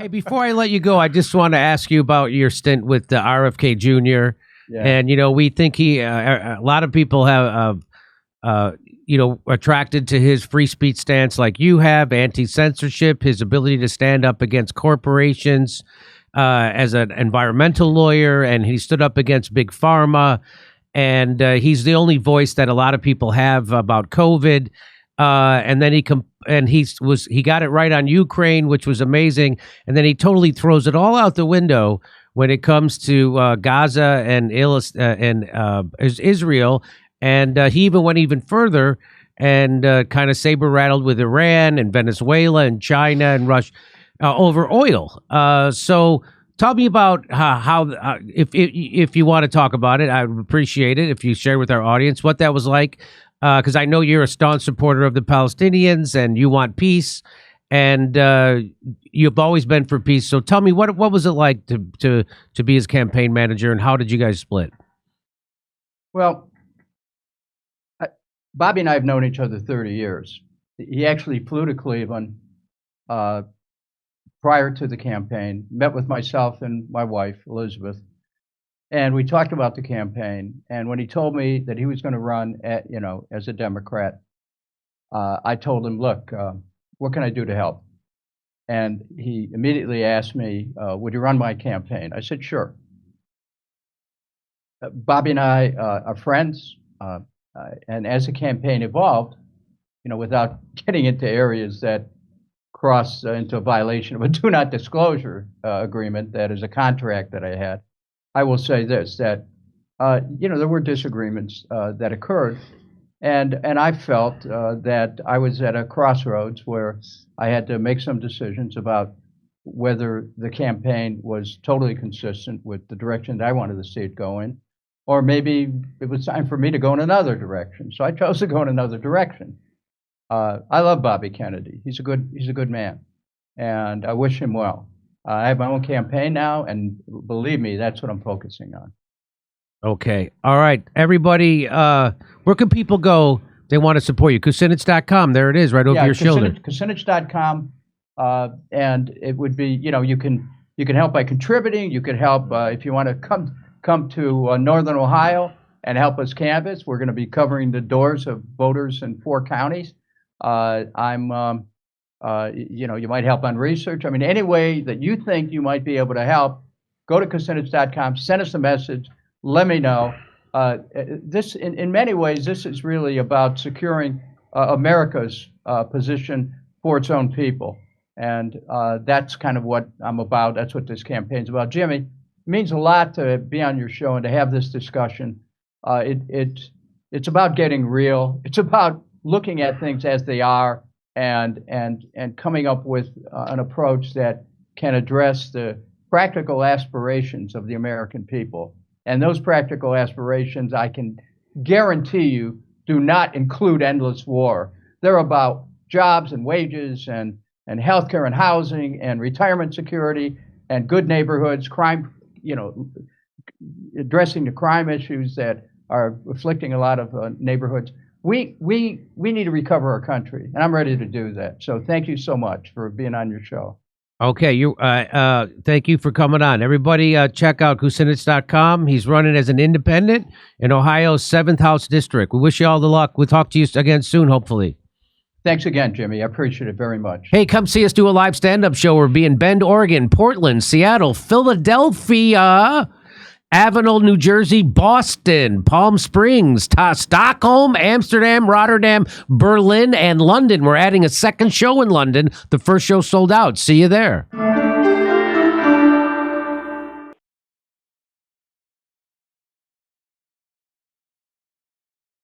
Hey, before I let you go, I just want to ask you about your stint with the RFK Jr. Yeah. And, we think a lot of people have, attracted to his free speech stance like you have, anti-censorship, his ability to stand up against corporations as an environmental lawyer, and he stood up against Big Pharma. And he's the only voice that a lot of people have about COVID. And then he got it right on Ukraine, which was amazing. And then he totally throws it all out the window when it comes to Gaza and Israel. And he even went even further and kind of saber rattled with Iran and Venezuela and China and Russia over oil. So tell me about how if you want to talk about it, I would appreciate it if you share with our audience what that was like. Because I know you're a staunch supporter of the Palestinians and you want peace, and you've always been for peace. So tell me, what was it like to be his campaign manager, and how did you guys split? Well, Bobby and I have known each other 30 years. He actually flew to Cleveland prior to the campaign, met with myself and my wife, Elizabeth, and we talked about the campaign. And when he told me that he was going to run as a Democrat, I told him, look, what can I do to help? And he immediately asked me, would you run my campaign? I said, sure. Bobby and I are friends. And as the campaign evolved, without getting into areas that cross into a violation of a do not disclosure agreement, that is a contract that I had, I will say this, that, there were disagreements that occurred. And I felt that I was at a crossroads where I had to make some decisions about whether the campaign was totally consistent with the direction that I wanted to see it go in, or maybe it was time for me to go in another direction. So I chose to go in another direction. I love Bobby Kennedy. He's a good man, and I wish him well. I have my own campaign now, and believe me, that's what I'm focusing on. Okay. All right. Everybody, where can people go if they want to support you? Kucinich.com. There it is, right over your shoulder. Kucinich.com. And it would be, you can help by contributing. You can help if you want to come to Northern Ohio and help us canvass. We're going to be covering the doors of voters in 4 counties. You might help on research. I mean, any way that you think you might be able to help, go to Kucinich.com, send us a message, let me know. This, in many ways, this is really about securing America's position for its own people. And that's kind of what I'm about. That's what this campaign's about. Jimmy, it means a lot to be on your show and to have this discussion. It's about getting real. It's about looking at things as they are and coming up with an approach that can address the practical aspirations of the American people. And those practical aspirations, I can guarantee you, do not include endless war. They're about jobs and wages and healthcare and housing and retirement security and good neighborhoods, crime, addressing the crime issues that are afflicting a lot of neighborhoods. We need to recover our country, and I'm ready to do that. So thank you so much for being on your show. Okay, thank you for coming on. Everybody, check out Kucinich.com. He's running as an independent in Ohio's 7th House District. We wish you all the luck. We'll talk to you again soon, hopefully. Thanks again, Jimmy. I appreciate it very much. Hey, come see us do a live stand-up show. We'll be in Bend, Oregon, Portland, Seattle, Philadelphia, Avenel, New Jersey, Boston, Palm Springs, Stockholm, Amsterdam, Rotterdam, Berlin, and London. We're adding a second show in London. The first show sold out. See you there.